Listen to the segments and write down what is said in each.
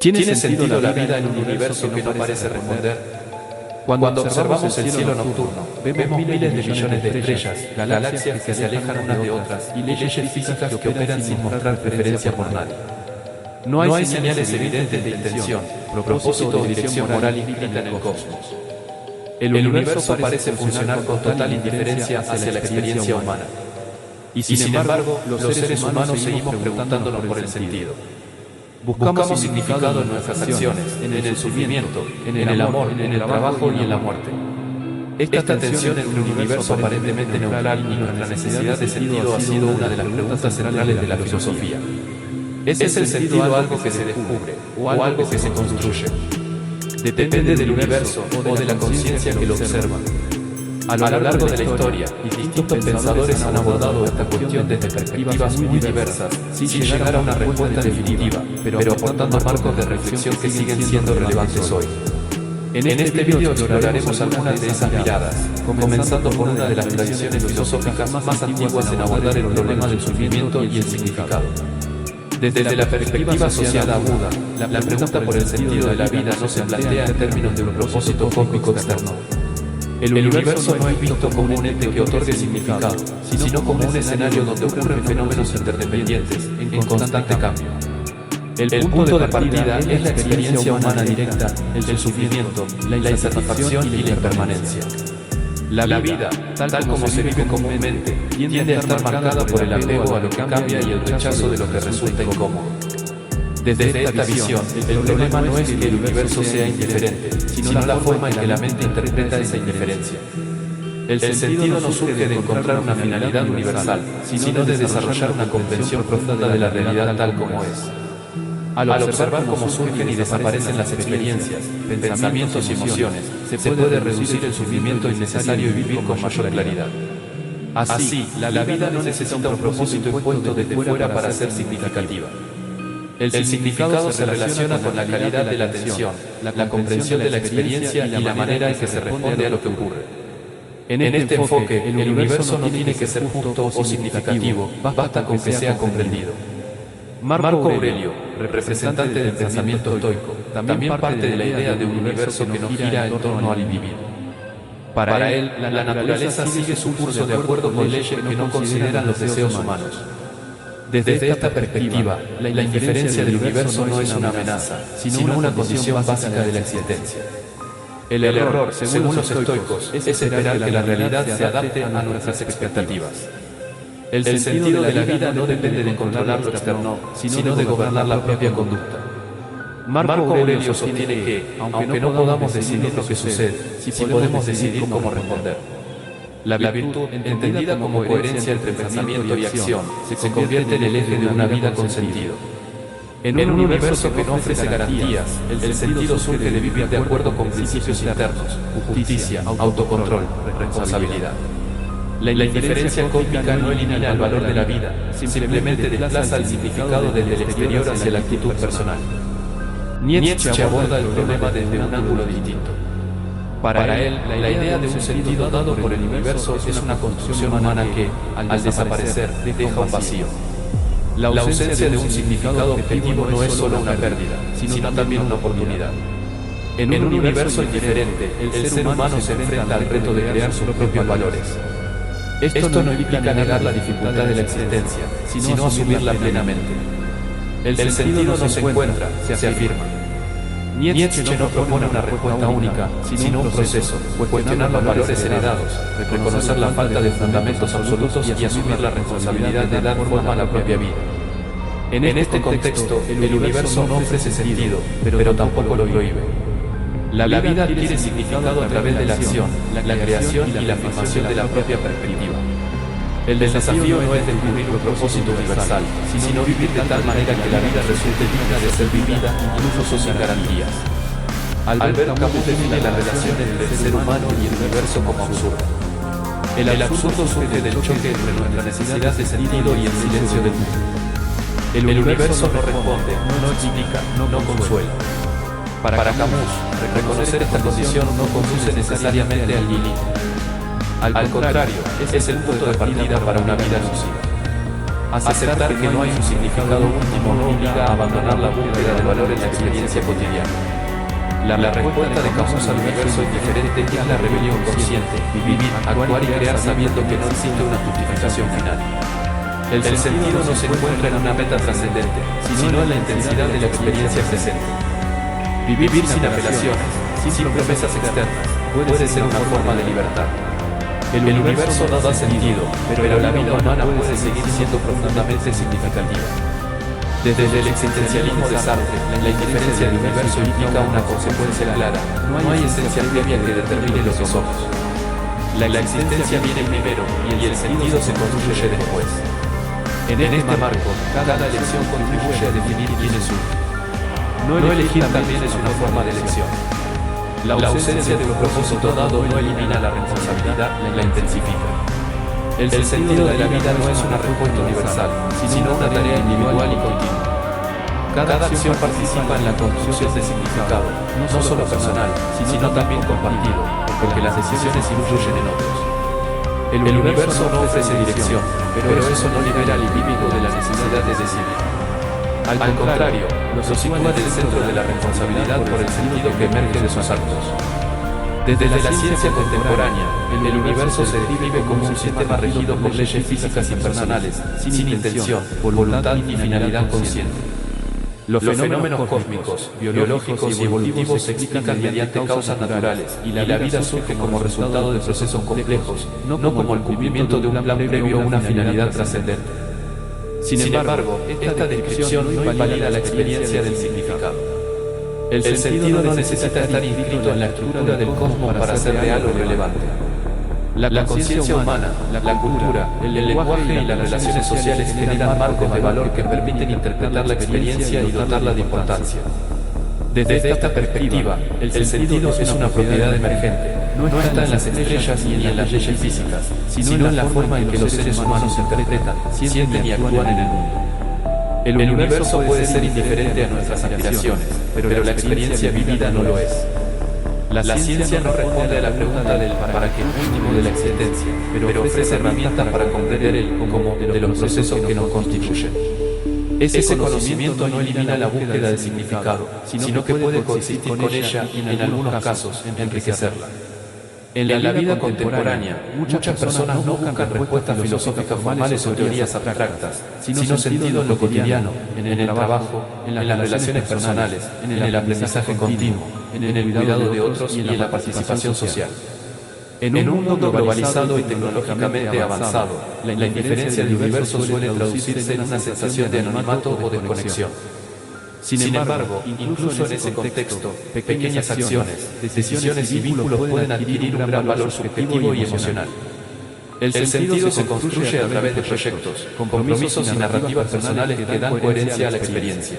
¿Tiene sentido la vida en un universo que no parece responder? Cuando observamos el cielo nocturno, vemos miles de millones de estrellas, galaxias que se alejan unas de otras y leyes físicas que operan sin mostrar preferencia por nadie. No hay señales evidentes de intención, propósito o dirección moral inscrita en el cosmos. El universo parece funcionar con total indiferencia hacia la experiencia humana. Y sin embargo, los seres humanos seguimos preguntándonos por el sentido. Buscamos significado en nuestras acciones, en el sufrimiento, en el amor, en el trabajo y en la muerte. Esta tensión entre un universo aparentemente neutral y nuestra necesidad de sentido ha sido una de las preguntas centrales de la filosofía. ¿Es el sentido algo que se descubre o algo que se construye? Depende del universo o de la conciencia que lo observa. A lo largo de la historia, distintos pensadores han abordado esta cuestión desde perspectivas muy diversas, sin llegar a una respuesta definitiva, pero aportando marcos de reflexión que siguen siendo relevantes hoy. En este video exploraremos algunas de esas miradas, comenzando por una de las tradiciones filosóficas más antiguas en abordar el problema del sufrimiento y el significado. Desde la perspectiva asociada a Buda, la pregunta por el sentido de la vida no se plantea en términos de un propósito cósmico externo. El universo no es visto como un ente que otorgue significado, sino como un escenario donde ocurren fenómenos interdependientes, en constante cambio. El punto de partida es la experiencia humana directa, el sufrimiento, la insatisfacción y la impermanencia. La vida, tal como se vive comúnmente, tiende a estar marcada por el apego a lo que cambia y el rechazo de lo que resulta incómodo. Desde esta visión, el problema no es que el universo sea indiferente, sino la forma en que la mente interpreta esa indiferencia. El sentido no surge de encontrar una finalidad universal, sino de desarrollar una comprensión profunda de la realidad tal como es. Al observar cómo surgen y desaparecen las experiencias, pensamientos y emociones, se puede reducir el sufrimiento innecesario y vivir con mayor claridad. Así, la vida no necesita un propósito impuesto desde fuera para ser significativa. El significado se relaciona con la calidad de la atención, la comprensión de la experiencia y la manera en que se responde a lo que ocurre. En este enfoque, el universo no tiene que ser justo o significativo, basta con que sea comprendido. Marco Aurelio, representante del pensamiento estoico, también parte de la idea de un universo que no gira en torno al vivir. Para él, la naturaleza sigue su curso de acuerdo con leyes que no consideran los deseos humanos. Desde esta perspectiva, la indiferencia del universo no es una amenaza, sino una condición básica de la existencia. El error, según los estoicos, es esperar que la realidad se adapte a nuestras expectativas. El sentido de la vida no depende de controlar lo externo, sino de gobernar la propia conducta. Marco Aurelio sostiene que, aunque no podamos decidir lo que sucede, sí podemos decidir cómo responder. La virtud, entendida como coherencia entre pensamiento y acción, se convierte en el eje de una vida con sentido. En un universo que no ofrece garantías, el sentido surge de vivir de acuerdo con principios internos, justicia, autocontrol, responsabilidad. La indiferencia cósmica no elimina el valor de la vida, simplemente desplaza el significado desde el exterior hacia la actitud personal. Nietzsche aborda el problema desde un ángulo distinto. Para él, la idea de un sentido dado por el universo es una construcción humana que, al desaparecer, deja un vacío. La ausencia de un significado objetivo no es solo una pérdida, sino también una oportunidad. En un universo indiferente, el ser humano se enfrenta al reto de crear sus propios valores. Esto no implica negar la dificultad de la existencia, sino asumirla plenamente. El sentido no se encuentra, se afirma. Nietzsche no propone una respuesta única, sino un proceso, cuestionar los valores heredados, reconocer la falta de fundamentos absolutos y asumir la responsabilidad de dar forma a la propia vida. En este contexto, el universo no ofrece sentido, pero tampoco lo prohíbe. La vida adquiere significado a través de la acción, la creación y la afirmación de la propia perspectiva. El desafío no es descubrir un propósito universal, sino vivir de tal manera que la vida resulte digna de ser vivida, incluso sin garantías. Albert Camus define la relación entre el ser humano y el universo como absurda. El absurdo surge del choque entre nuestra necesidad de sentido y el silencio del mundo. El universo no responde, no explica, no consuela. Para Camus, reconocer esta condición no conduce necesariamente al nihilismo. Al contrario, es el punto de partida para una vida nociva. Aceptar que no hay un significado último no obliga a abandonar la búsqueda de valor en la experiencia cotidiana. La respuesta de Camus al universo indiferente es la rebelión consciente, vivir, actuar y crear sabiendo que no existe una justificación final. El sentido no se encuentra en una meta trascendente, sino en la intensidad de la experiencia presente. Vivir sin apelaciones, sin promesas externas, puede ser una forma de libertad. El universo no da sentido, pero la vida humana puede seguir siendo profundamente significativa. Desde el existencialismo de Sartre, la indiferencia del universo implica una consecuencia clara: no hay esencia previa que determine lo que somos. La existencia viene primero y el sentido se construye después. En este marco, cada elección contribuye a definir quién es uno. No elegir también es una forma de elección. La ausencia de un propósito dado no elimina la responsabilidad, la intensifica. El sentido de la vida no es una respuesta universal, sino una tarea individual y continua. Cada acción participa en la construcción de significado, no solo personal, sino también compartido, porque las decisiones influyen en otros. El universo no ofrece dirección, pero eso no libera al individuo de la necesidad de decidir. Al contrario, lo sitúa en el centro de la responsabilidad por el sentido que emerge de sus actos. Desde la ciencia contemporánea, el universo se describe como un sistema regido por leyes físicas impersonales, sin intención, voluntad y finalidad consciente. Los fenómenos cósmicos, biológicos y evolutivos se explican mediante causas naturales, y la vida surge como resultado de procesos complejos, no como el cumplimiento de un plan previo a una finalidad trascendente. Sin embargo, esta descripción no invalida la experiencia del significado. El sentido no necesita estar inscrito en la estructura del cosmos para ser real o relevante. La conciencia humana, la cultura, el lenguaje y las relaciones sociales generan marcos de valor que permiten interpretar la experiencia y dotarla de importancia. Desde esta perspectiva, el sentido es una propiedad emergente. No está en las estrellas ni en las leyes físicas, sino en la forma en que los seres humanos interpretan, sienten y actúan en el mundo. El universo puede ser indiferente a nuestras aspiraciones, pero la experiencia vivida no lo es. La ciencia no responde a la pregunta del para qué último de la existencia, pero ofrece herramientas para comprender el cómo de los procesos que nos constituyen. Ese conocimiento no elimina la búsqueda de significado, sino que puede coexistir con ella y en algunos casos enriquecerla. En la vida contemporánea, muchas personas no buscan respuestas filosóficas formales o teorías abstractas, sino sentido en lo cotidiano, en el trabajo, en las relaciones personales, en el aprendizaje continuo, en el cuidado de otros y en la participación social. En un mundo globalizado y tecnológicamente avanzado, la indiferencia del universo suele traducirse en una sensación de anonimato o desconexión. Sin embargo, incluso en ese contexto, pequeñas acciones, decisiones y vínculos pueden adquirir un gran valor subjetivo y emocional. El sentido se construye a través de proyectos, compromisos y narrativas personales que dan coherencia a la experiencia.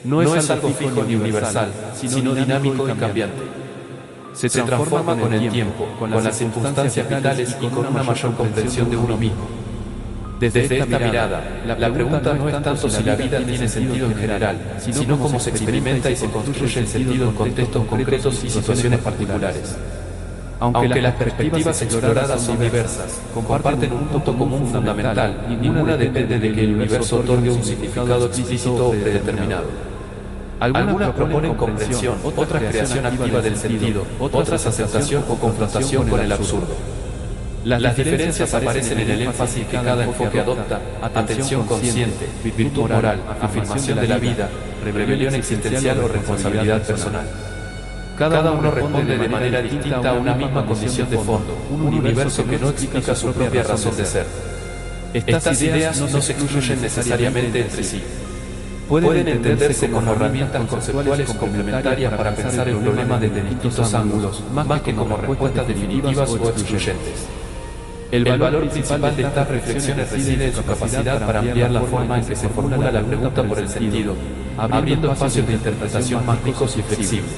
No es algo fijo ni universal, sino dinámico y cambiante. Se transforma con el tiempo, con las circunstancias vitales y con una mayor comprensión de uno mismo. Desde esta mirada, la pregunta no es tanto si la vida tiene sentido en general, sino cómo se experimenta y se construye el sentido en contextos concretos y situaciones particulares. Aunque las perspectivas exploradas son diversas, comparten un punto común fundamental: ninguna depende de que el universo otorgue un significado explícito o predeterminado. Algunas proponen comprensión, otras creación activa del sentido, otras aceptación o confrontación con el absurdo. Las diferencias aparecen en el énfasis que cada enfoque adopta: atención consciente, virtud moral, afirmación de la vida, rebelión existencial o responsabilidad personal. Cada uno responde de manera distinta a una misma condición de fondo, un universo que no explica su propia razón de ser. Estas ideas no se excluyen necesariamente entre sí. Pueden entenderse como herramientas conceptuales complementarias para pensar el problema desde distintos ángulos, más que como respuestas definitivas o excluyentes. El valor principal de estas reflexiones reside en su capacidad para ampliar la forma en que se formula la pregunta por el sentido, abriendo espacios de interpretación más ricos y flexibles.